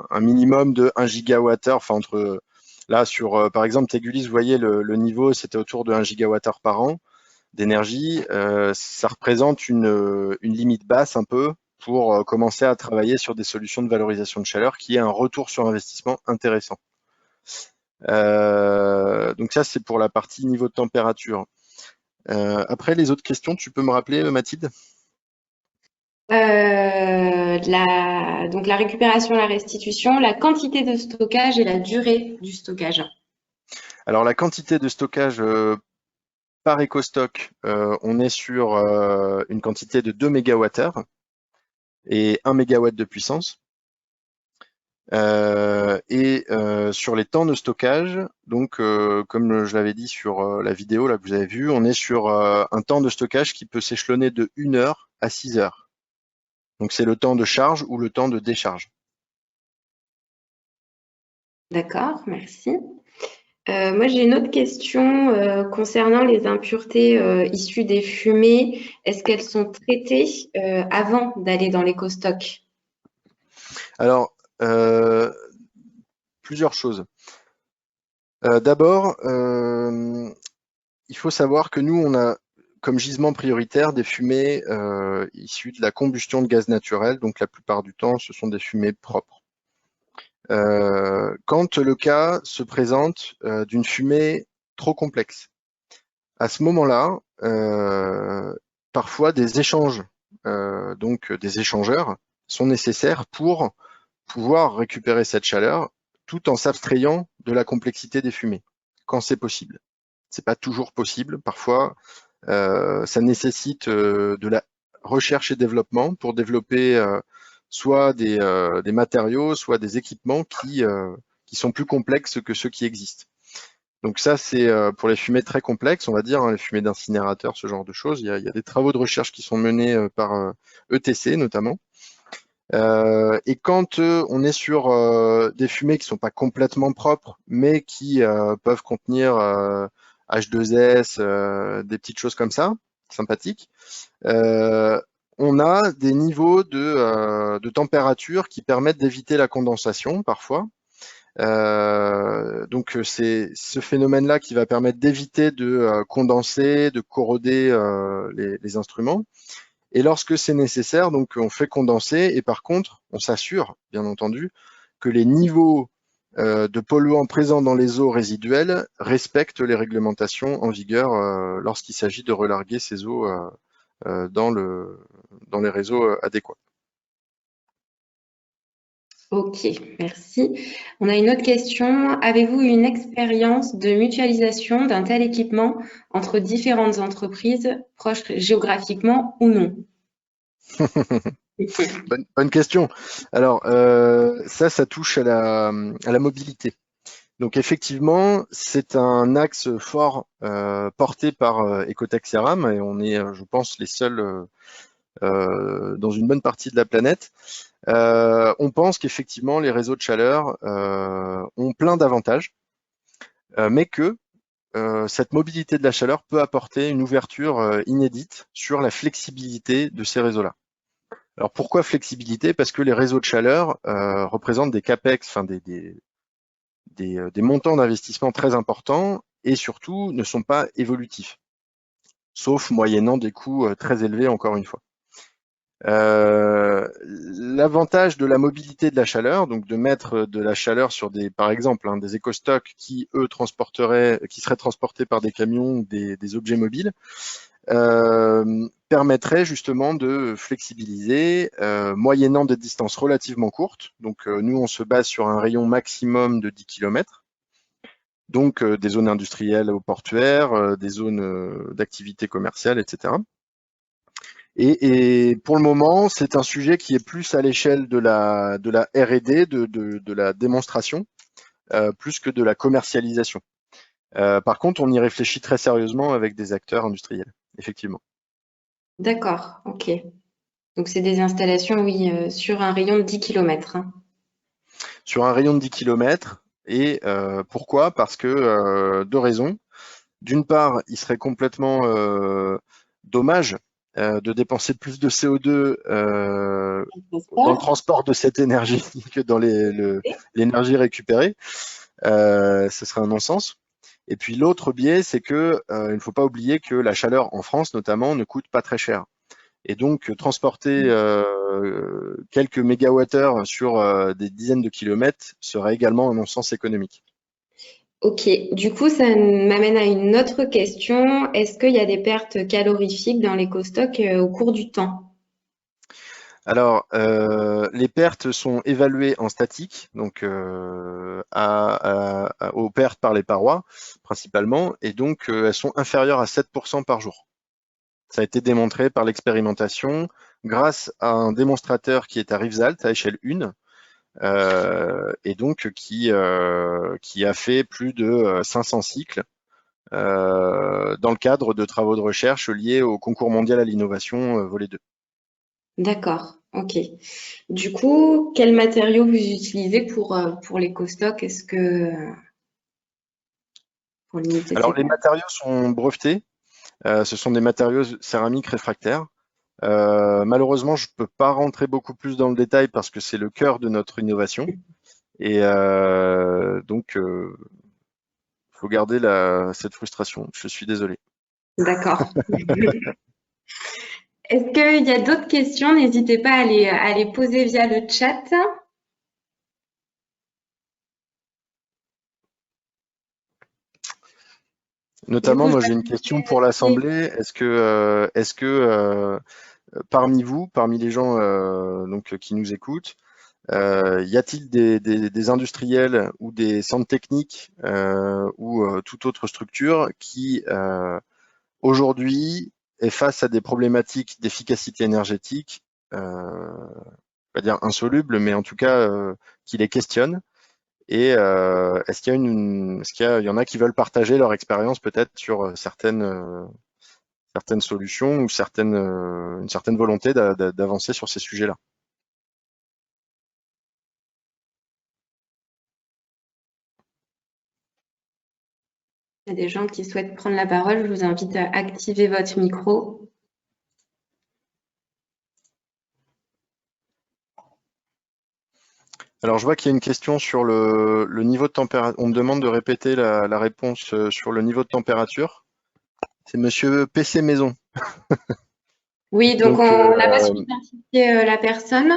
Speaker 2: un minimum de 1 gigawattheure, enfin entre là sur par exemple Tegulis, vous voyez le niveau, c'était autour de 1 gigawattheure par an d'énergie. Ça représente une limite basse un peu pour commencer à travailler sur des solutions de valorisation de chaleur qui est un retour sur investissement intéressant. Donc ça, c'est pour la partie niveau de température. Après, les autres questions, tu peux me rappeler, Mathilde?
Speaker 1: Donc la récupération, la restitution, la quantité de stockage et la durée du stockage.
Speaker 2: Alors, la quantité de stockage par EcoStock, on est sur une quantité de 2 MWh et 1 MW de puissance. Sur les temps de stockage, donc comme je l'avais dit sur la vidéo là que vous avez vue, on est sur un temps de stockage qui peut s'échelonner de 1 heure à 6 heures. Donc c'est le temps de charge ou le temps de décharge.
Speaker 1: D'accord, merci. Moi, j'ai une autre question concernant les impuretés issues des fumées. Est-ce qu'elles sont traitées avant d'aller dans l'éco-stock?
Speaker 2: Alors, plusieurs choses. D'abord, il faut savoir que nous, on a comme gisement prioritaire des fumées issues de la combustion de gaz naturel, donc la plupart du temps, ce sont des fumées propres. Quand le cas se présente d'une fumée trop complexe, à ce moment-là, parfois des échanges, donc des échangeurs, sont nécessaires pour pouvoir récupérer cette chaleur tout en s'abstrayant de la complexité des fumées, quand c'est possible. C'est pas toujours possible. Parfois, ça nécessite de la recherche et développement pour développer soit des matériaux, soit des équipements qui sont plus complexes que ceux qui existent. Donc ça, c'est pour les fumées très complexes, on va dire, hein, les fumées d'incinérateurs, ce genre de choses. Il y a des travaux de recherche qui sont menés par ETC notamment. Et quand on est sur des fumées qui sont pas complètement propres, mais qui peuvent contenir H2S, des petites choses comme ça, sympathiques, on a des niveaux de température qui permettent d'éviter la condensation parfois. Donc c'est ce phénomène-là qui va permettre d'éviter de condenser, de corroder les instruments. Et lorsque c'est nécessaire, donc on fait condenser et par contre, on s'assure, bien entendu, que les niveaux de polluants présents dans les eaux résiduelles respectent les réglementations en vigueur lorsqu'il s'agit de relarguer ces eaux dans les réseaux adéquats.
Speaker 1: Ok, merci. On a une autre question. Avez-vous une expérience de mutualisation d'un tel équipement entre différentes entreprises, proches géographiquement ou non?
Speaker 2: Bonne question. Alors, ça touche à la mobilité. Donc effectivement, c'est un axe fort porté par Ecotech Ceram et on est, je pense, les seuls dans une bonne partie de la planète. On pense qu'effectivement, les réseaux de chaleur ont plein d'avantages, mais que cette mobilité de la chaleur peut apporter une ouverture inédite sur la flexibilité de ces réseaux-là. Alors pourquoi flexibilité? Parce que les réseaux de chaleur représentent des capex, enfin des montants d'investissement très importants et surtout ne sont pas évolutifs, sauf moyennant des coûts très élevés encore une fois. L'avantage de la mobilité de la chaleur, donc de mettre de la chaleur sur par exemple, des éco-stocks qui eux seraient transportés par des camions ou des objets mobiles, permettrait justement de flexibiliser moyennant des distances relativement courtes. Donc nous on se base sur un rayon maximum de 10 km. Donc des zones industrielles ou portuaires, des zones d'activité commerciale, etc. Et pour le moment, c'est un sujet qui est plus à l'échelle de la R&D, de la démonstration, plus que de la commercialisation. Par contre, on y réfléchit très sérieusement avec des acteurs industriels, effectivement.
Speaker 1: D'accord, ok. Donc c'est des installations, oui, sur un rayon de 10 km.
Speaker 2: Sur un rayon de 10 km, et pourquoi? Parce que deux raisons. D'une part, il serait complètement dommage de dépenser plus de CO2 dans le transport de cette énergie que dans l'énergie récupérée. Ce serait un non-sens. Et puis l'autre biais, c'est que il ne faut pas oublier que la chaleur en France notamment ne coûte pas très cher. Et donc transporter quelques mégawattheures sur des dizaines de kilomètres serait également un non-sens économique.
Speaker 1: Ok, du coup, ça m'amène à une autre question. Est-ce qu'il y a des pertes calorifiques dans l'éco-stock au cours du temps?
Speaker 2: Alors, les pertes sont évaluées en statique, donc aux pertes par les parois principalement, et donc elles sont inférieures à 7% par jour. Ça a été démontré par l'expérimentation grâce à un démonstrateur qui est à Rivesaltes à échelle 1, et donc qui a fait plus de 500 cycles dans le cadre de travaux de recherche liés au concours mondial à l'innovation volet 2.
Speaker 1: D'accord, ok. Du coup, quels matériaux vous utilisez pour l'éco-stock? Est-ce que pour limiter
Speaker 2: Alors,
Speaker 1: ces
Speaker 2: les
Speaker 1: pertes?
Speaker 2: matériaux sont brevetés. Ce sont des matériaux céramiques réfractaires. Malheureusement, je ne peux pas rentrer beaucoup plus dans le détail parce que c'est le cœur de notre innovation. Et donc, il faut garder cette frustration. Je suis désolé.
Speaker 1: D'accord. Est-ce qu'il y a d'autres questions? N'hésitez pas à les poser via le chat. Du
Speaker 2: Notamment,
Speaker 1: coup,
Speaker 2: moi, j'ai une question pour l'Assemblée. Est-ce que parmi vous, parmi les gens donc, qui nous écoutent, y a-t-il des industriels ou des centres techniques ou toute autre structure qui aujourd'hui est face à des problématiques d'efficacité énergétique, pas dire insolubles, mais en tout cas qui les questionnent. Et est-ce qu'il y en a qui veulent partager leur expérience peut-être sur certaines solutions ou une certaine volonté d'avancer sur ces sujets-là?
Speaker 1: il y a des gens qui souhaitent prendre la parole. Je vous invite à activer votre micro.
Speaker 2: Alors, je vois qu'il y a une question sur le niveau de température. On me demande de répéter la réponse sur le niveau de température. C'est Monsieur PC Maison.
Speaker 1: Oui, donc on n'a pas su identifier la personne,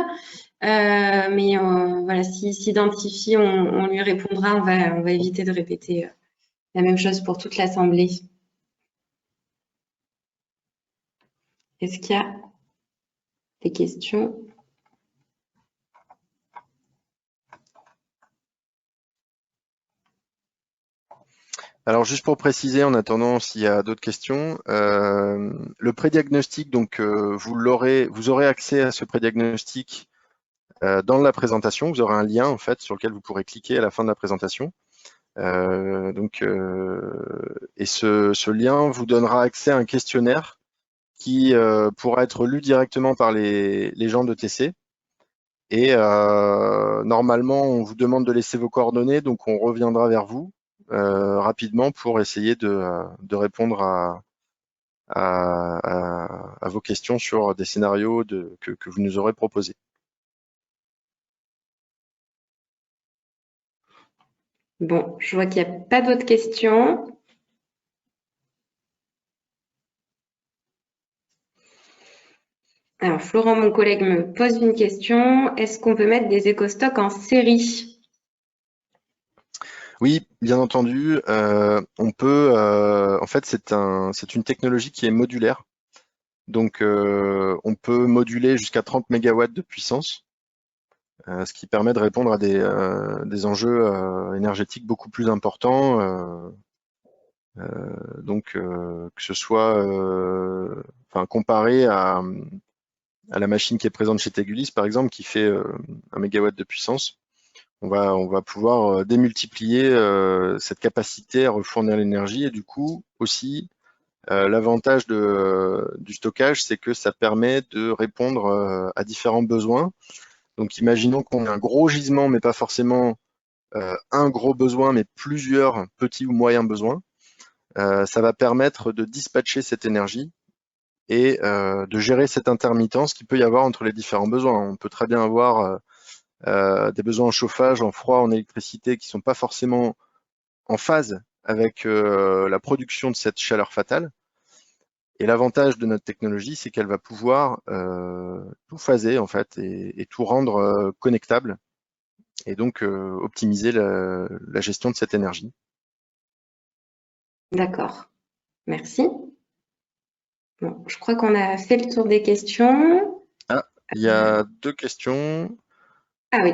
Speaker 1: mais voilà, s'il s'identifie, on lui répondra. On va éviter de répéter la même chose pour toute l'assemblée. Est-ce qu'il y a des questions?
Speaker 2: Alors, juste pour préciser, en attendant s'il y a d'autres questions, le prédiagnostic, donc vous aurez accès à ce prédiagnostic dans la présentation. Vous aurez un lien en fait sur lequel vous pourrez cliquer à la fin de la présentation. Et ce lien vous donnera accès à un questionnaire qui pourra être lu directement par les gens de TC. Et normalement, on vous demande de laisser vos coordonnées, donc on reviendra vers vous rapidement pour essayer de répondre à vos questions sur des scénarios que vous nous aurez proposés.
Speaker 1: Bon, je vois qu'il n'y a pas d'autres questions. Alors, Florent, mon collègue, me pose une question. Est-ce qu'on peut mettre des éco-stocks en série?
Speaker 2: Oui, bien entendu. On peut. En fait, c'est une technologie qui est modulaire. Donc, on peut moduler jusqu'à 30 MW de puissance, ce qui permet de répondre à des enjeux énergétiques beaucoup plus importants. Donc, que ce soit comparé à la machine qui est présente chez Tegulis, par exemple, qui fait 1 MW de puissance, on va pouvoir démultiplier cette capacité à refournir l'énergie. Et du coup, aussi, l'avantage du stockage, c'est que ça permet de répondre à différents besoins. Donc, imaginons qu'on ait un gros gisement, mais pas forcément un gros besoin, mais plusieurs petits ou moyens besoins. Ça va permettre de dispatcher cette énergie et de gérer cette intermittence qu'il peut y avoir entre les différents besoins. On peut très bien avoir des besoins en chauffage, en froid, en électricité qui ne sont pas forcément en phase avec la production de cette chaleur fatale. Et l'avantage de notre technologie, c'est qu'elle va pouvoir tout phaser en fait et tout rendre connectable et donc optimiser la gestion de cette énergie.
Speaker 1: D'accord, merci. Bon, je crois qu'on a fait le tour des questions.
Speaker 2: Ah, il y a deux questions.
Speaker 1: Ah oui.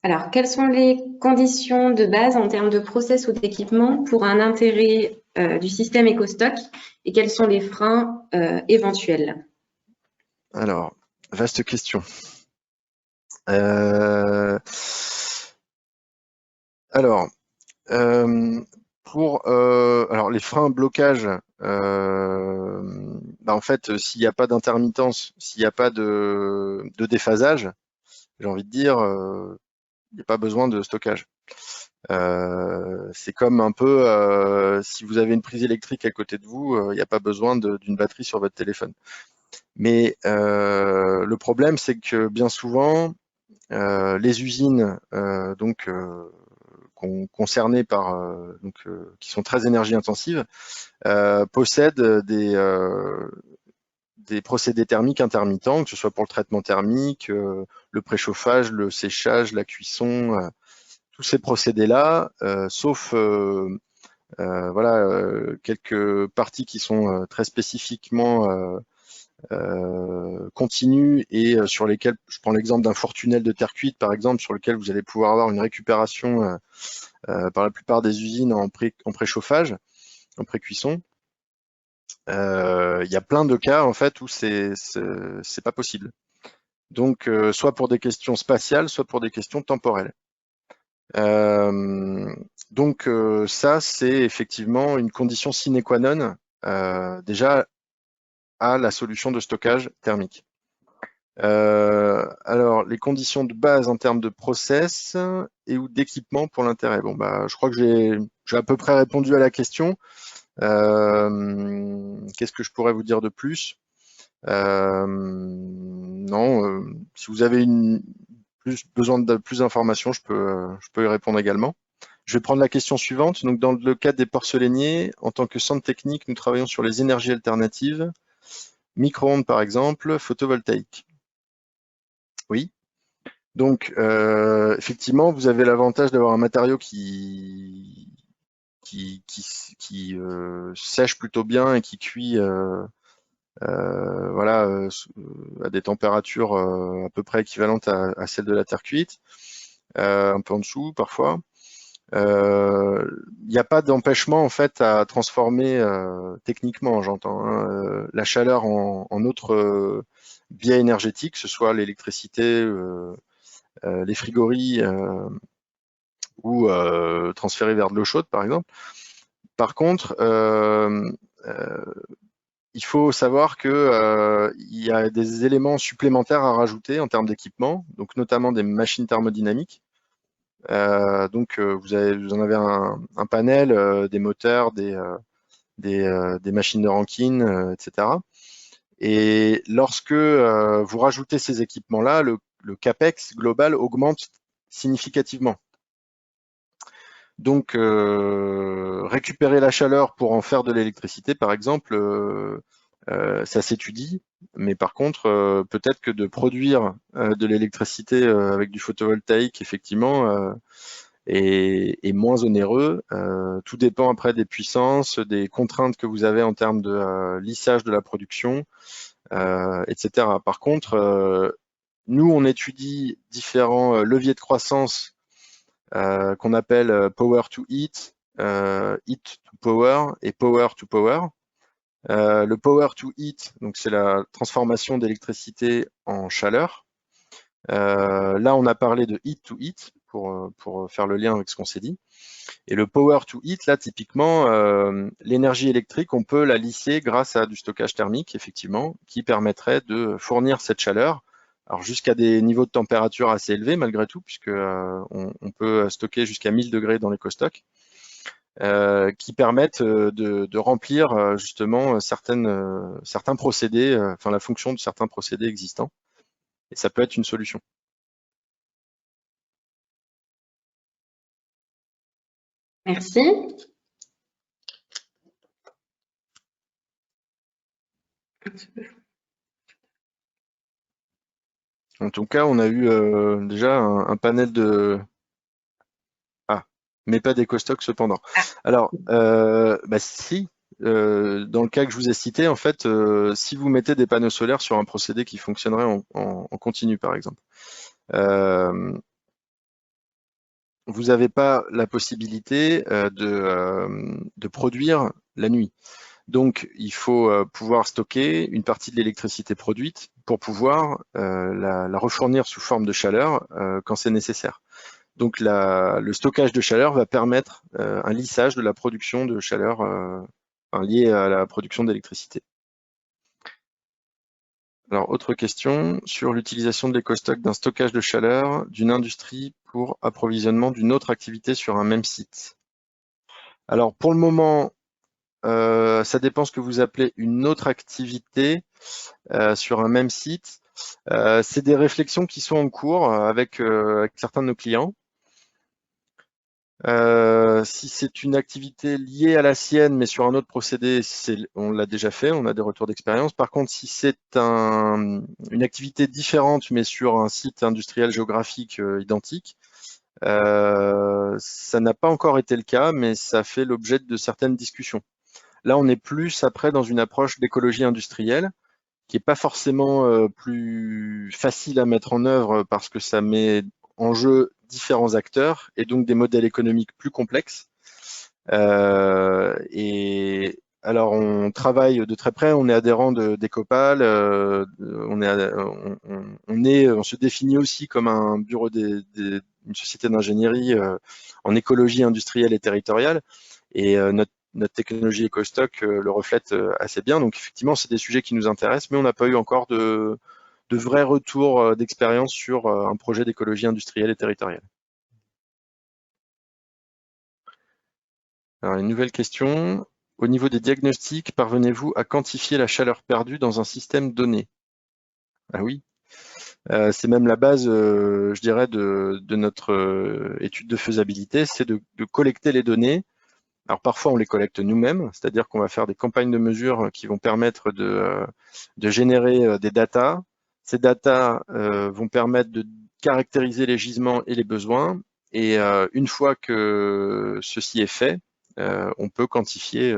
Speaker 1: Alors, quelles sont les conditions de base en termes de process ou d'équipement pour un intérêt du système EcoStock et quels sont les freins éventuels?
Speaker 2: Alors, vaste question. Alors, les freins blocage, en fait, s'il n'y a pas d'intermittence, s'il n'y a pas de déphasage, j'ai envie de dire, il n'y a pas besoin de stockage. C'est comme un peu si vous avez une prise électrique à côté de vous, il n'y a pas besoin d'une batterie sur votre téléphone. Mais le problème, c'est que bien souvent, les usines concernées qui sont très énergie intensives possèdent des procédés thermiques intermittents, que ce soit pour le traitement thermique, le préchauffage, le séchage, la cuisson, tous ces procédés-là, sauf quelques parties qui sont très spécifiquement continues et sur lesquelles, je prends l'exemple d'un four tunnel de terre cuite par exemple, sur lequel vous allez pouvoir avoir une récupération par la plupart des usines en préchauffage, en pré-cuisson. Il y a plein de cas en fait où c'est pas possible. Donc soit pour des questions spatiales, soit pour des questions temporelles. Donc ça, c'est effectivement une condition sine qua non déjà à la solution de stockage thermique. Alors, les conditions de base en termes de process et ou d'équipement pour l'intérêt. Bon, je crois que j'ai à peu près répondu à la question. Qu'est-ce que je pourrais vous dire de plus? Non, si vous avez besoin de plus d'informations, je peux y répondre également. Je vais prendre la question suivante. Donc, dans le cadre des porcelainiers, en tant que centre technique, nous travaillons sur les énergies alternatives. Micro-ondes, par exemple, photovoltaïque. Oui. Donc, effectivement, vous avez l'avantage d'avoir un matériau qui sèche plutôt bien et qui cuit voilà, à des températures à peu près équivalentes à celles de la terre cuite, un peu en dessous parfois. Il n'y a pas d'empêchement en fait à transformer techniquement, j'entends, hein, la chaleur en autre biais énergétique, que ce soit l'électricité, les frigories ou transférer vers de l'eau chaude par exemple. Par contre, il faut savoir que il y a des éléments supplémentaires à rajouter en termes d'équipement, donc notamment des machines thermodynamiques. Donc vous en avez un panel, des moteurs, des machines de Rankine, etc. Et lorsque vous rajoutez ces équipements-là, le CAPEX global augmente significativement. Donc récupérer la chaleur pour en faire de l'électricité, par exemple, ça s'étudie, mais par contre, peut-être que de produire de l'électricité avec du photovoltaïque, effectivement, est moins onéreux. Tout dépend après des puissances, des contraintes que vous avez en termes de lissage de la production, etc. Par contre, nous, on étudie différents leviers de croissance qu'on appelle Power to Heat, Heat to Power et Power to Power. Le Power to Heat, donc c'est la transformation d'électricité en chaleur. Là, on a parlé de Heat to Heat pour faire le lien avec ce qu'on s'est dit. Et le Power to Heat, là, typiquement, l'énergie électrique, on peut la lisser grâce à du stockage thermique, effectivement, qui permettrait de fournir cette chaleur. Alors jusqu'à des niveaux de température assez élevés malgré tout, puisque on peut stocker jusqu'à 1000 degrés dans l'éco-stock, qui permettent de remplir justement certains procédés, enfin la fonction de certains procédés existants. Et ça peut être une solution.
Speaker 1: Merci.
Speaker 2: En tout cas, on a eu déjà un panel de... Ah, mais pas d'éco-stock cependant. Alors, bah si, dans le cas que je vous ai cité, en fait, si vous mettez des panneaux solaires sur un procédé qui fonctionnerait en continu, par exemple, vous n'avez pas la possibilité de produire la nuit. Donc, il faut pouvoir stocker une partie de l'électricité produite pour pouvoir la refournir sous forme de chaleur quand c'est nécessaire. Donc, le stockage de chaleur va permettre un lissage de la production de chaleur liée à la production d'électricité. Alors, autre question sur l'utilisation de l'éco-stock d'un stockage de chaleur d'une industrie pour approvisionnement d'une autre activité sur un même site. Alors, pour le moment, ça dépend ce que vous appelez une autre activité sur un même site. C'est des réflexions qui sont en cours avec certains de nos clients. Si c'est une activité liée à la sienne, mais sur un autre procédé, on l'a déjà fait, on a des retours d'expérience. Par contre, si c'est une activité différente, mais sur un site industriel géographique identique, ça n'a pas encore été le cas, mais ça fait l'objet de certaines discussions. Là, on est plus après dans une approche d'écologie industrielle, qui n'est pas forcément plus facile à mettre en œuvre parce que ça met en jeu différents acteurs et donc des modèles économiques plus complexes. Et alors, on travaille de très près, on est adhérent d'Ecopal, on se définit aussi comme un bureau une société d'ingénierie en écologie industrielle et territoriale. Et notre technologie EcoStock le reflète assez bien. Donc effectivement, c'est des sujets qui nous intéressent, mais on n'a pas eu encore de vrais retours d'expérience sur un projet d'écologie industrielle et territoriale. Alors, une nouvelle question. Au niveau des diagnostics, parvenez-vous à quantifier la chaleur perdue dans un système donné? Ah oui, c'est même la base, je dirais, de notre étude de faisabilité, c'est de collecter les données Alors parfois on les collecte nous-mêmes, c'est-à-dire qu'on va faire des campagnes de mesure qui vont permettre de générer des datas. Ces datas vont permettre de caractériser les gisements et les besoins. Et une fois que ceci est fait, on peut quantifier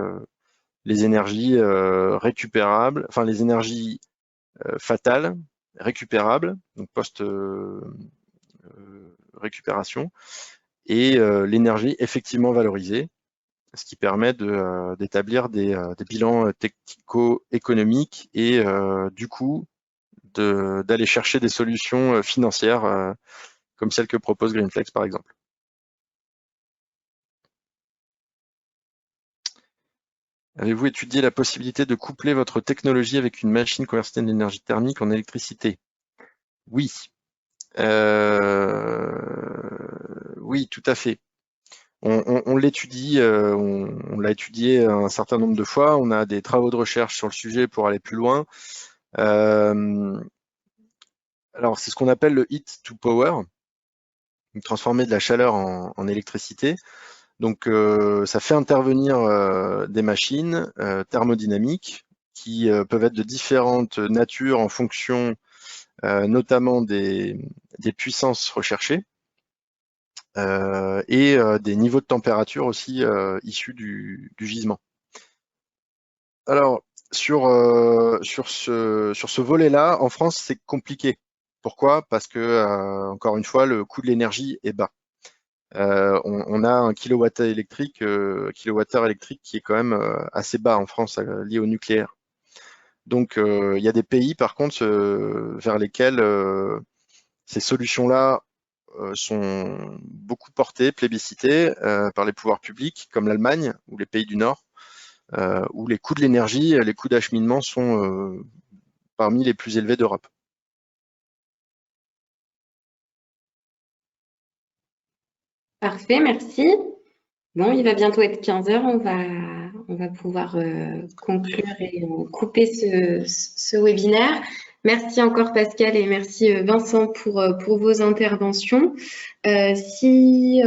Speaker 2: les énergies récupérables, enfin les énergies fatales, récupérables, donc post-récupération, et l'énergie effectivement valorisée, ce qui permet d'établir des bilans technico-économiques et du coup d'aller chercher des solutions financières comme celles que propose Greenflex par exemple. Avez-vous étudié la possibilité de coupler votre technologie avec une machine convertissant l'énergie thermique en électricité? Oui. Oui, tout à fait. On l'étudie, on l'a étudié un certain nombre de fois. On a des travaux de recherche sur le sujet pour aller plus loin. Alors, c'est ce qu'on appelle le heat to power, donc transformer de la chaleur en électricité. Donc, ça fait intervenir des machines thermodynamiques qui peuvent être de différentes natures en fonction notamment des puissances recherchées et des niveaux de température aussi issus du gisement. Alors, sur ce volet-là, en France, c'est compliqué. Pourquoi? Parce que, encore une fois, le coût de l'énergie est bas. On a un kilowattheure électrique qui est quand même assez bas en France, lié au nucléaire. Donc, il y a des pays, par contre, vers lesquels ces solutions-là sont beaucoup portées, plébiscitées par les pouvoirs publics, comme l'Allemagne ou les pays du Nord, où les coûts de l'énergie, les coûts d'acheminement sont parmi les plus élevés d'Europe.
Speaker 1: Parfait, merci. Bon, il va bientôt être 15 h, on va pouvoir conclure et couper ce webinaire. Merci encore Pascal et merci Vincent pour vos interventions. Si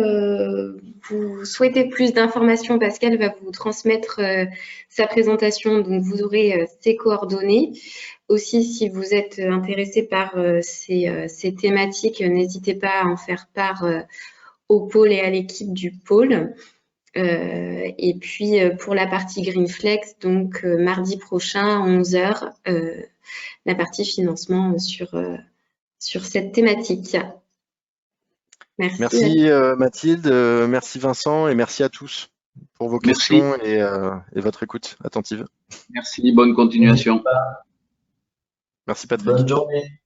Speaker 1: vous souhaitez plus d'informations, Pascal va vous transmettre sa présentation, donc vous aurez ses coordonnées. Aussi, si vous êtes intéressé par ces thématiques, n'hésitez pas à en faire part au pôle et à l'équipe du pôle. Et puis pour la partie Greenflex, donc mardi prochain à 11 h, la partie financement sur cette thématique. Merci.
Speaker 2: Merci Mathilde, merci Vincent et merci à tous pour vos questions et votre écoute attentive.
Speaker 4: Merci, bonne continuation.
Speaker 2: Merci Patrick.
Speaker 3: Bonne journée.